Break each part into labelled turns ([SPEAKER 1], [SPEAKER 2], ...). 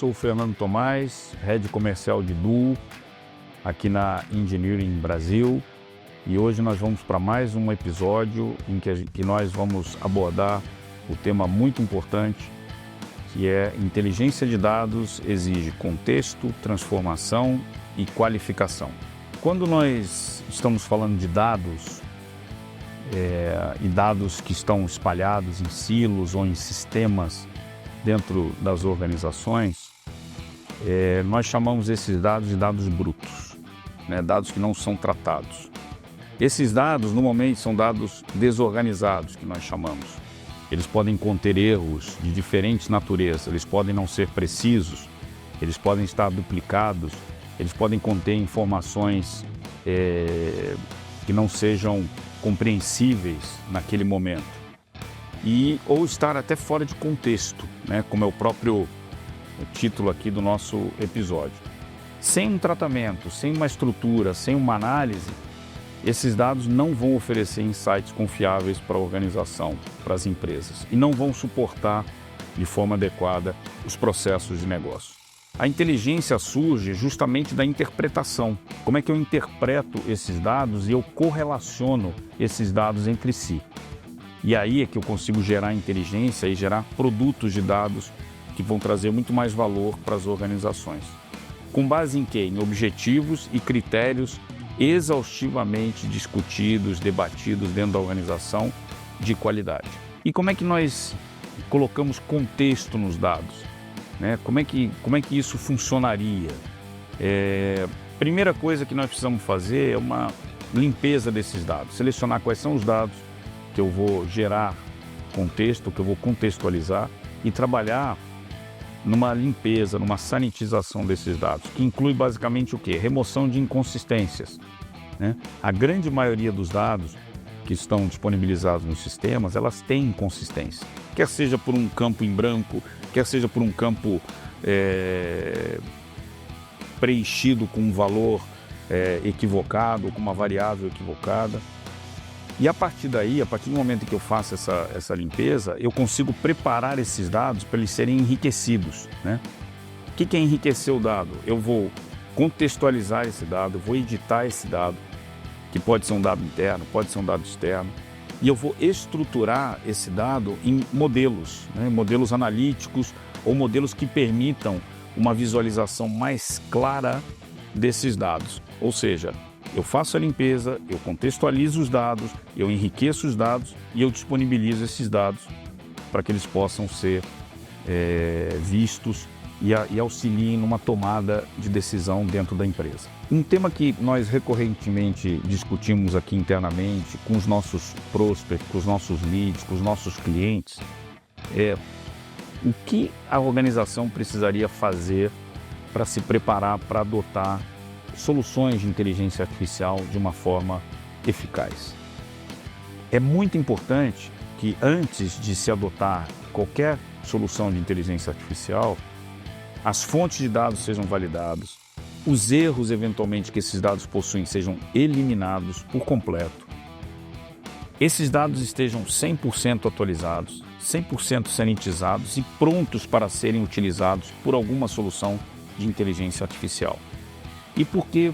[SPEAKER 1] sou o Fernando Tomás, Head Comercial de Duo, aqui na Engineering Brasil. E hoje nós vamos para mais um episódio em que nós vamos abordar o tema muito importante, que é inteligência de dados exige contexto, transformação e qualificação. Quando nós estamos falando de dados, e dados que estão espalhados em silos ou em sistemas dentro das organizações, nós chamamos esses dados de dados brutos, né? Dados que não são tratados. Esses dados normalmente são dados desorganizados, que nós chamamos. Eles podem conter erros de diferentes naturezas, eles podem não ser precisos, eles podem estar duplicados, eles podem conter informações que não sejam compreensíveis naquele momento, ou estar até fora de contexto, né? Como é o próprio título aqui do nosso episódio. Sem um tratamento, sem uma estrutura, sem uma análise, esses dados não vão oferecer insights confiáveis para a organização, para as empresas, e não vão suportar de forma adequada os processos de negócio. A inteligência surge justamente da interpretação. Como é que eu interpreto esses dados e eu correlaciono esses dados entre si? E aí é que eu consigo gerar inteligência e gerar produtos de dados que vão trazer muito mais valor para as organizações. Com base em quê? Em objetivos e critérios exaustivamente discutidos, debatidos dentro da organização de qualidade. E como é que nós colocamos contexto nos dados? Né? Como é que isso funcionaria? Primeira coisa que nós precisamos fazer é uma limpeza desses dados, selecionar quais são os dados que eu vou gerar contexto, que eu vou contextualizar e trabalhar numa limpeza, numa sanitização desses dados, que inclui basicamente o quê? Remoção de inconsistências, né? A grande maioria dos dados que estão disponibilizados nos sistemas, elas têm inconsistência, quer seja por um campo em branco, quer seja por um campo preenchido com um valor equivocado, com uma variável equivocada. E a partir daí, a partir do momento em que eu faço essa limpeza, eu consigo preparar esses dados para eles serem enriquecidos, né? O que é enriquecer o dado? Eu vou contextualizar esse dado, eu vou editar esse dado, que pode ser um dado interno, pode ser um dado externo, e eu vou estruturar esse dado em modelos, né? Modelos analíticos ou modelos que permitam uma visualização mais clara desses dados. Ou seja, eu faço a limpeza, eu contextualizo os dados, eu enriqueço os dados e eu disponibilizo esses dados para que eles possam ser vistos e auxiliem numa tomada de decisão dentro da empresa. Um tema que nós recorrentemente discutimos aqui internamente com os nossos prospects, com os nossos leads, com os nossos clientes, é o que a organização precisaria fazer para se preparar para adotar soluções de inteligência artificial de uma forma eficaz. É muito importante que antes de se adotar qualquer solução de inteligência artificial, as fontes de dados sejam validadas, os erros eventualmente que esses dados possuem sejam eliminados por completo, esses dados estejam 100% atualizados, 100% sanitizados e prontos para serem utilizados por alguma solução de inteligência artificial. E por que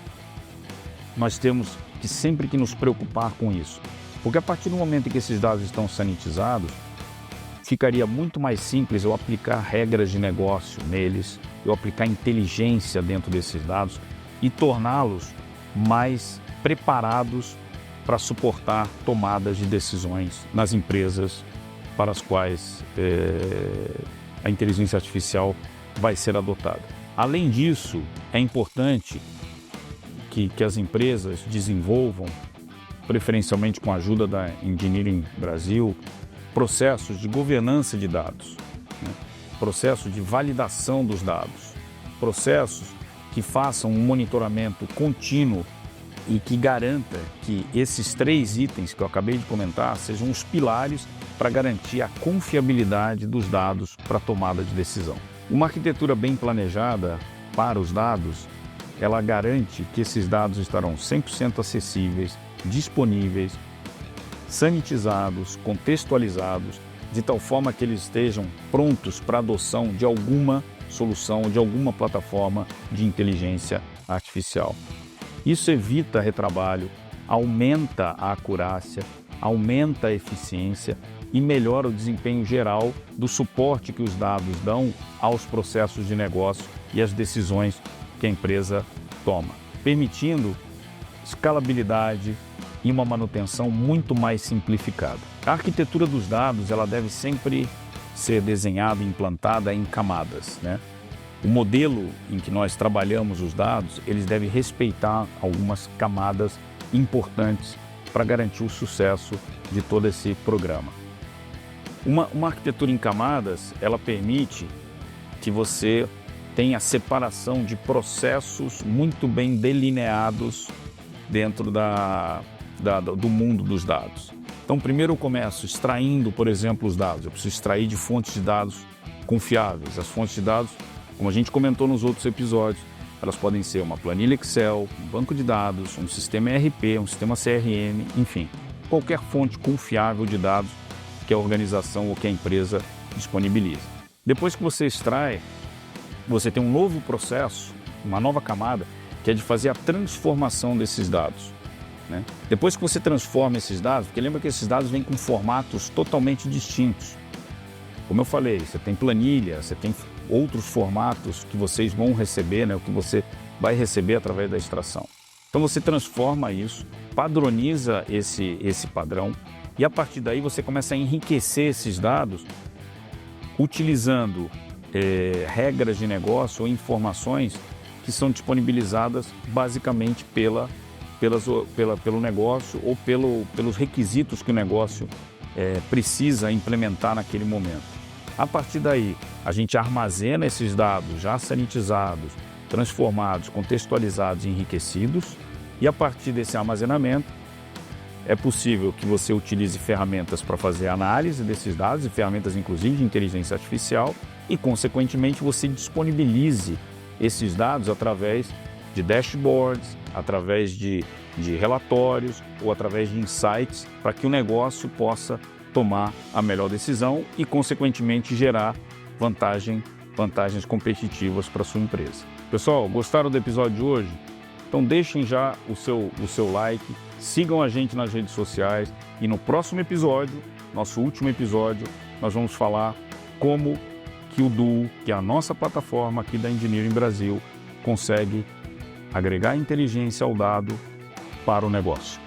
[SPEAKER 1] nós temos que sempre que nos preocupar com isso? Porque a partir do momento em que esses dados estão sanitizados, ficaria muito mais simples eu aplicar regras de negócio neles, eu aplicar inteligência dentro desses dados e torná-los mais preparados para suportar tomadas de decisões nas empresas para as quais a inteligência artificial vai ser adotada. Além disso, é importante que as empresas desenvolvam, preferencialmente com a ajuda da Engineering Brasil, processos de governança de dados, né? Processos de validação dos dados, processos que façam um monitoramento contínuo e que garanta que esses 3 itens que eu acabei de comentar sejam os pilares para garantir a confiabilidade dos dados para a tomada de decisão. Uma arquitetura bem planejada para os dados, ela garante que esses dados estarão 100% acessíveis, disponíveis, sanitizados, contextualizados, de tal forma que eles estejam prontos para a adoção de alguma solução de alguma plataforma de inteligência artificial. Isso evita retrabalho, aumenta a acurácia, aumenta a eficiência e melhora o desempenho geral do suporte que os dados dão aos processos de negócio e às decisões que a empresa toma, permitindo escalabilidade e uma manutenção muito mais simplificada. A arquitetura dos dados ela deve sempre ser desenhada e implantada em camadas, né? O modelo em que nós trabalhamos os dados, eles devem respeitar algumas camadas importantes para garantir o sucesso de todo esse programa. Uma arquitetura em camadas, ela permite que você tenha separação de processos muito bem delineados dentro do mundo dos dados. Então, primeiro eu começo extraindo, por exemplo, os dados. Eu preciso extrair de fontes de dados confiáveis. As fontes de dados, como a gente comentou nos outros episódios, elas podem ser uma planilha Excel, um banco de dados, um sistema ERP, um sistema CRM, enfim, qualquer fonte confiável de dados que a organização ou que a empresa disponibiliza. Depois que você extrai, você tem um novo processo, uma nova camada, que é de fazer a transformação desses dados, né? Depois que você transforma esses dados, porque lembra que esses dados vêm com formatos totalmente distintos. Como eu falei, você tem planilha, você tem outros formatos que vocês vão receber, né? O que você vai receber através da extração. Então você transforma isso, padroniza esse padrão e a partir daí você começa a enriquecer esses dados utilizando regras de negócio ou informações que são disponibilizadas basicamente pelo negócio ou pelos requisitos que o negócio precisa implementar naquele momento. A partir daí, a gente armazena esses dados já sanitizados, transformados, contextualizados e enriquecidos, e a partir desse armazenamento, é possível que você utilize ferramentas para fazer análise desses dados, e ferramentas inclusive de inteligência artificial, e consequentemente você disponibilize esses dados através de dashboards, através de relatórios ou através de insights para que o negócio possa tomar a melhor decisão e, consequentemente, gerar vantagens competitivas para a sua empresa. Pessoal, gostaram do episódio de hoje? Então deixem já o seu like, sigam a gente nas redes sociais e no próximo episódio, nosso último episódio, nós vamos falar como que o Duo, que é a nossa plataforma aqui da Engineering Brasil, consegue agregar inteligência ao dado para o negócio.